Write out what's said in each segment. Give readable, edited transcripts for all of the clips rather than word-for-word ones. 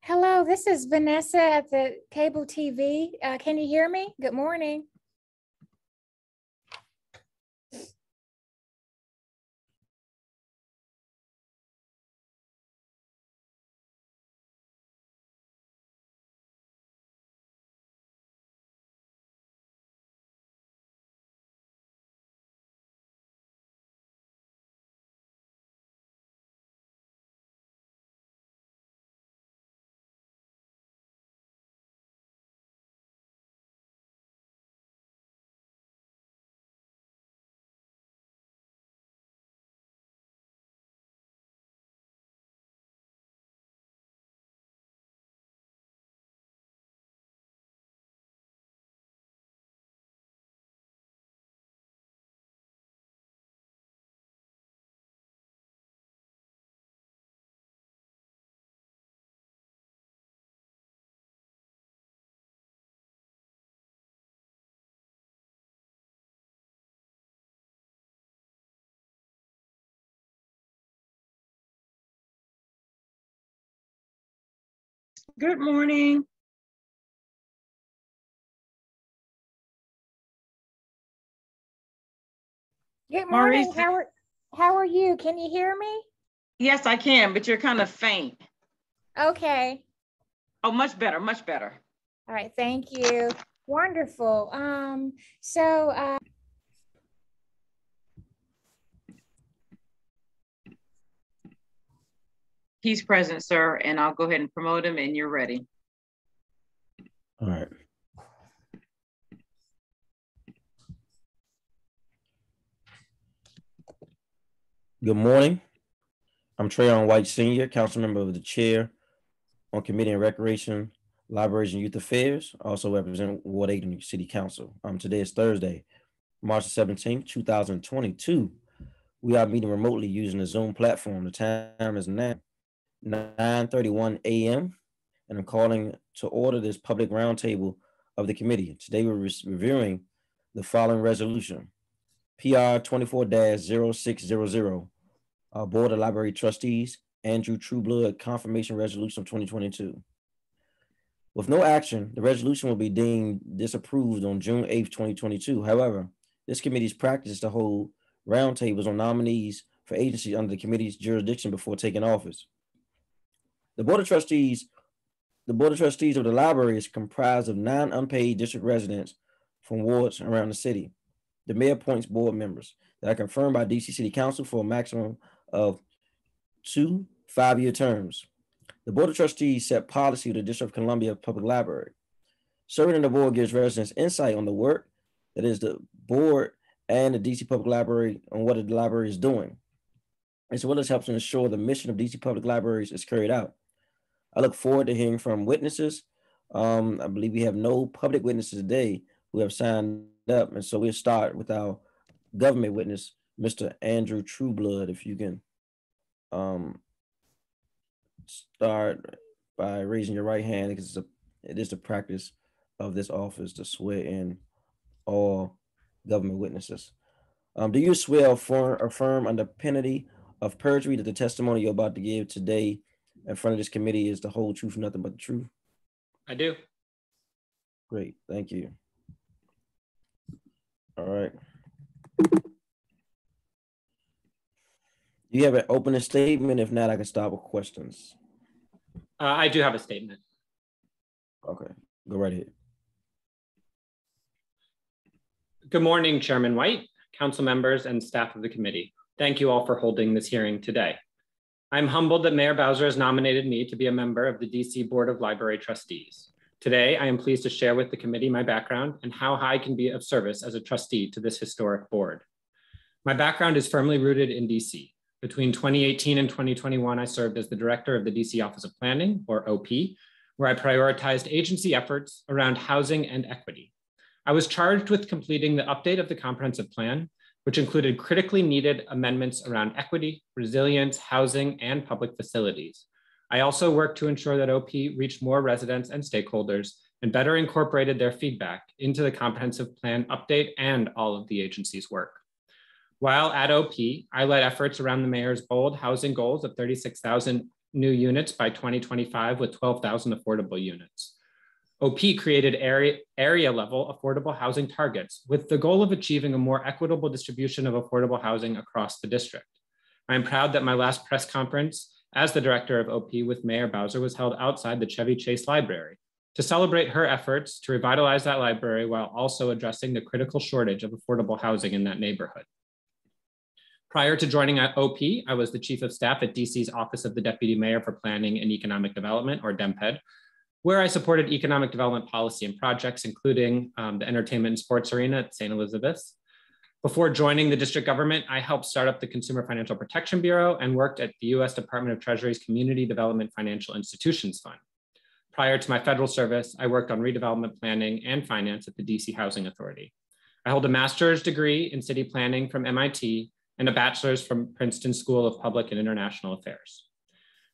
Hello, this is Vanessa at the cable TV. Can you hear me? Good morning. Good morning. Good morning. Maurice. How are you? Can you hear me? Yes, I can, but you're kind of faint. Okay. Oh, much better, much better. All right. Thank you. Wonderful. He's present, sir, and I'll go ahead and promote him and you're ready. All right. Good morning. I'm Trayon White Sr., council member of the chair on Committee on Recreation, Libraries and Youth Affairs, also represent Ward 8 in City Council. Today is Thursday, March 17th, 2022. We are meeting remotely using the Zoom platform. The time is now 9:31 a.m. and I'm calling to order this public roundtable of the committee. Today we're reviewing the following resolution. PR 24-0600, Board of Library Trustees, Andrew Trueblood Confirmation Resolution of 2022. With no action, the resolution will be deemed disapproved on June 8th, 2022. However, this committee's practice is to hold roundtables on nominees for agencies under the committee's jurisdiction before taking office. The Board of Trustees of the library is comprised of 9 unpaid district residents from wards around the city. The mayor appoints board members that are confirmed by DC City Council for a maximum of 2 5-year terms. The Board of Trustees set policy of the District of Columbia Public Library. Serving on the board gives residents insight on the work that is the board and the DC Public Library on what the library is doing, as well as helps to ensure the mission of DC Public Libraries is carried out. I look forward to hearing from witnesses. I believe we have no public witnesses today who have signed up, and so we'll start with our government witness, Mr. Andrew Trueblood. If you can start by raising your right hand, because it is the practice of this office to swear in all government witnesses. Do you swear or affirm under penalty of perjury that the testimony you're about to give today in front of this committee is the whole truth, nothing but the truth? I do. Great, thank you. All right. Do you have an opening statement? If not, I can start with questions. I do have a statement. Okay, go right ahead. Good morning, Chairman White, council members, and staff of the committee. Thank you all for holding this hearing today. I'm humbled that Mayor Bowser has nominated me to be a member of the DC Board of Library Trustees. Today, I am pleased to share with the committee my background and how I can be of service as a trustee to this historic board. My background is firmly rooted in DC. Between 2018 and 2021, I served as the director of the DC Office of Planning, or OP, where I prioritized agency efforts around housing and equity. I was charged with completing the update of the comprehensive plan, which included critically needed amendments around equity, resilience, housing, and public facilities. I also worked to ensure that OP reached more residents and stakeholders and better incorporated their feedback into the comprehensive plan update and all of the agency's work. While at OP, I led efforts around the mayor's bold housing goals of 36,000 new units by 2025 with 12,000 affordable units. OP created area level affordable housing targets with the goal of achieving a more equitable distribution of affordable housing across the district. I am proud that my last press conference as the director of OP with Mayor Bowser was held outside the Chevy Chase Library to celebrate her efforts to revitalize that library while also addressing the critical shortage of affordable housing in that neighborhood. Prior to joining OP, I was the chief of staff at DC's Office of the Deputy Mayor for Planning and Economic Development, or DEMPED, where I supported economic development policy and projects, including the entertainment and sports arena at St. Elizabeth's. Before joining the district government, I helped start up the Consumer Financial Protection Bureau and worked at the US Department of Treasury's Community Development Financial Institutions Fund. Prior to my federal service, I worked on redevelopment planning and finance at the DC Housing Authority. I hold a master's degree in city planning from MIT and a bachelor's from Princeton School of Public and International Affairs.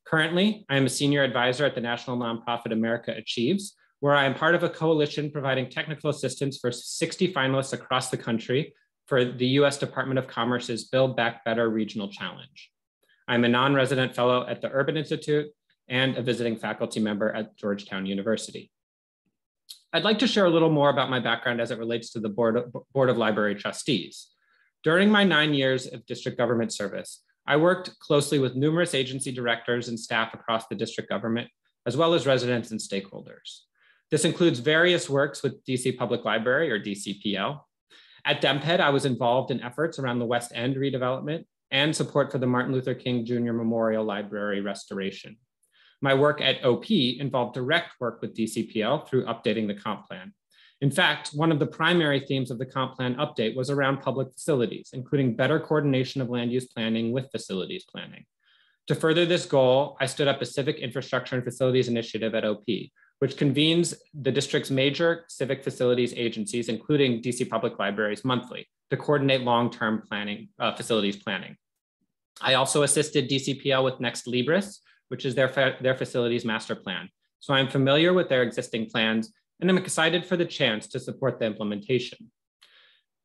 Currently, I am a senior advisor at the national nonprofit America Achieves, where I am part of a coalition providing technical assistance for 60 finalists across the country for the US Department of Commerce's Build Back Better Regional Challenge. I'm a non-resident fellow at the Urban Institute and a visiting faculty member at Georgetown University. I'd like to share a little more about my background as it relates to the Board of Library Trustees. During my 9 years of district government service, I worked closely with numerous agency directors and staff across the district government, as well as residents and stakeholders. This includes various works with DC Public Library, or DCPL. At DEMPED, I was involved in efforts around the West End redevelopment and support for the Martin Luther King Jr. Memorial Library restoration. My work at OP involved direct work with DCPL through updating the comp plan. In fact, one of the primary themes of the comp plan update was around public facilities, including better coordination of land use planning with facilities planning. To further this goal, I stood up a civic infrastructure and facilities initiative at OP, which convenes the district's major civic facilities agencies, including DC Public Libraries, monthly to coordinate long-term planning, facilities planning. I also assisted DCPL with Next Libris, which is their facilities master plan. So I'm familiar with their existing plans, and I'm excited for the chance to support the implementation.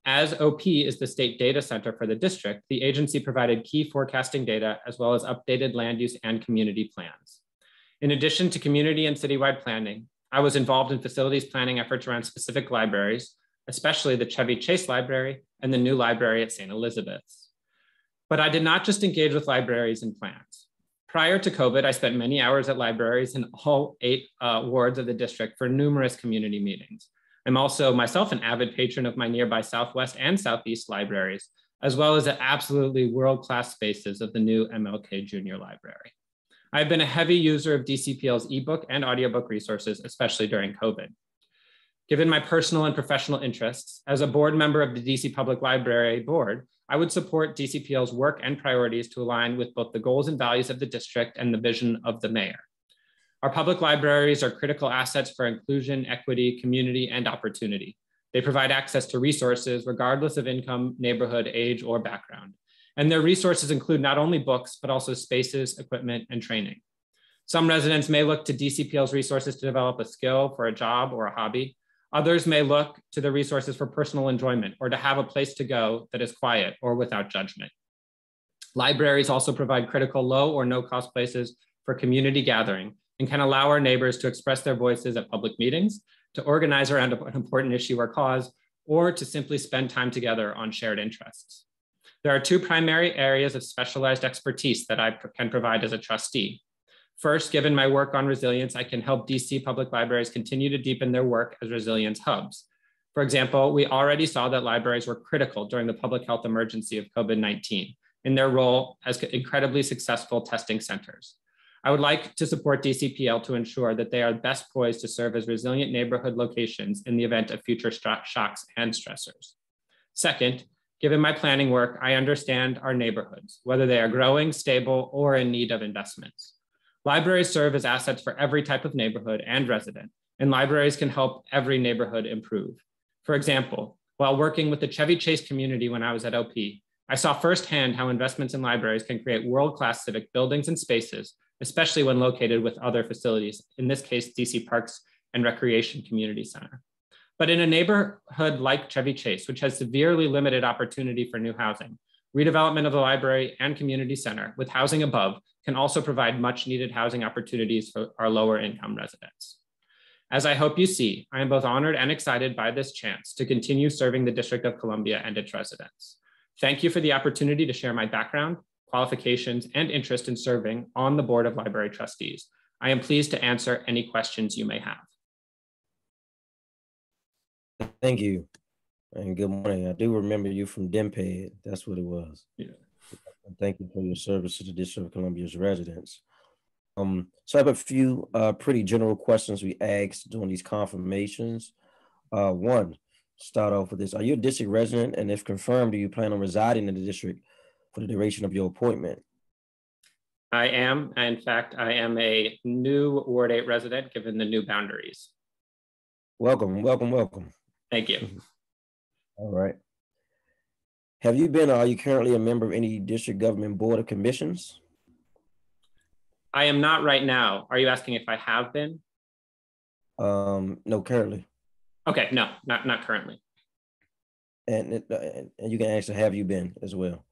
As OP is the state data center for the district, the agency provided key forecasting data as well as updated land use and community plans. In addition to community and citywide planning, I was involved in facilities planning efforts around specific libraries, especially the Chevy Chase Library and the new library at St. Elizabeth's. But I did not just engage with libraries and plans. Prior to COVID, I spent many hours at libraries in all 8 wards of the district for numerous community meetings. I'm also myself an avid patron of my nearby Southwest and Southeast libraries, as well as the absolutely world-class spaces of the new MLK Junior Library. I've been a heavy user of DCPL's ebook and audiobook resources, especially during COVID. Given my personal and professional interests, as a board member of the DC Public Library Board, I would support DCPL's work and priorities to align with both the goals and values of the district and the vision of the mayor. Our public libraries are critical assets for inclusion, equity, community, and opportunity. They provide access to resources regardless of income, neighborhood, age, or background. And their resources include not only books, but also spaces, equipment, and training. Some residents may look to DCPL's resources to develop a skill for a job or a hobby. Others may look to the resources for personal enjoyment or to have a place to go that is quiet or without judgment. Libraries also provide critical low or no cost places for community gathering and can allow our neighbors to express their voices at public meetings, to organize around an important issue or cause, or to simply spend time together on shared interests. There are 2 primary areas of specialized expertise that I can provide as a trustee. First, given my work on resilience, I can help DC Public Libraries continue to deepen their work as resilience hubs. For example, we already saw that libraries were critical during the public health emergency of COVID-19 in their role as incredibly successful testing centers. I would like to support DCPL to ensure that they are best poised to serve as resilient neighborhood locations in the event of future shocks and stressors. Second, given my planning work, I understand our neighborhoods, whether they are growing, stable, or in need of investments. Libraries serve as assets for every type of neighborhood and resident, and libraries can help every neighborhood improve. For example, while working with the Chevy Chase community when I was at OP, I saw firsthand how investments in libraries can create world-class civic buildings and spaces, especially when located with other facilities, in this case, DC Parks and Recreation Community Center. But in a neighborhood like Chevy Chase, which has severely limited opportunity for new housing, Redevelopment of the library and community center with housing above can also provide much needed housing opportunities for our lower income residents. As I hope you see, I am both honored and excited by this chance to continue serving the District of Columbia and its residents. Thank you for the opportunity to share my background, qualifications, and interest in serving on the Board of Library Trustees. I am pleased to answer any questions you may have. Thank you, and good morning. I do remember you from DMPED. That's what it was. Yeah. Thank you for your service to the District of Columbia's residents. So I have a few pretty general questions we asked during these confirmations. One, start off with this. Are you a district resident? And if confirmed, do you plan on residing in the district for the duration of your appointment? I am. In fact, I am a new Ward 8 resident given the new boundaries. Welcome, welcome, welcome. Thank you. All right. Have you been or are you currently a member of any district government board of commissions? I am not right now. Are you asking if I have been? No, currently. Okay, no, not currently. And you can actually have you been as well.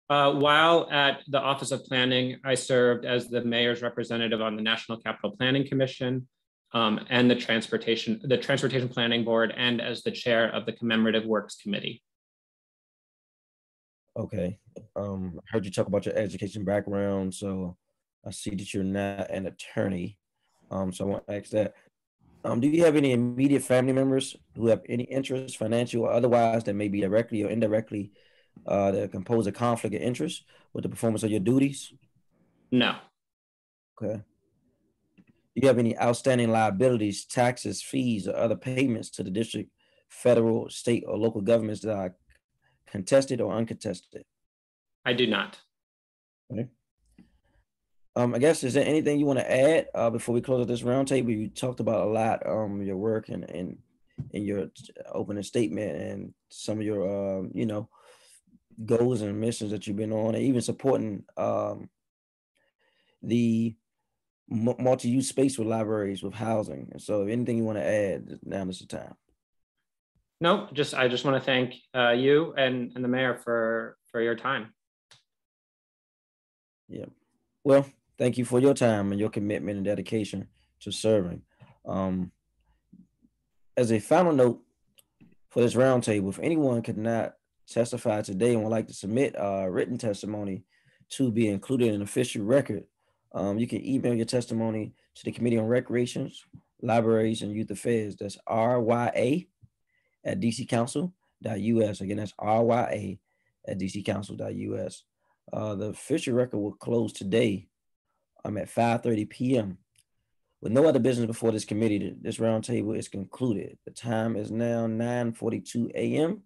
While at the Office of Planning, I served as the mayor's representative on the National Capital Planning Commission and the Transportation Planning Board, and as the chair of the Commemorative Works Committee. Okay. I heard you talk about your education background, so I see that you're not an attorney. So I want to ask that. Do you have any immediate family members who have any interest, financial or otherwise, that may be directly or indirectly that compose a conflict of interest with the performance of your duties? No. Okay. Do you have any outstanding liabilities, taxes, fees, or other payments to the district, federal, state, or local governments that are contested or uncontested? I do not. Okay. I guess, is there anything you want to add before we close out this roundtable? You talked about a lot, your work and in your opening statement and some of your, goals and missions that you've been on, and even supporting the multi-use space with libraries, with housing. And so, anything you want to add, now is the time. No, I just want to thank you and the mayor for your time. Yeah. Well, thank you for your time and your commitment and dedication to serving. As a final note for this roundtable, if anyone could not testify today and would like to submit written testimony to be included in an official record, you can email your testimony to the Committee on Recreations, Libraries, and Youth Affairs. That's rya@dccouncil.us. Again, that's rya@dccouncil.us. The official record will close today at 5:30 p.m. With no other business before this committee, this roundtable is concluded. The time is now 9:42 a.m.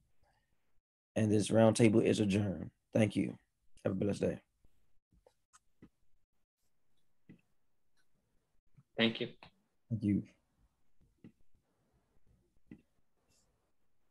and this roundtable is adjourned. Thank you. Have a blessed day. Thank you. Thank you.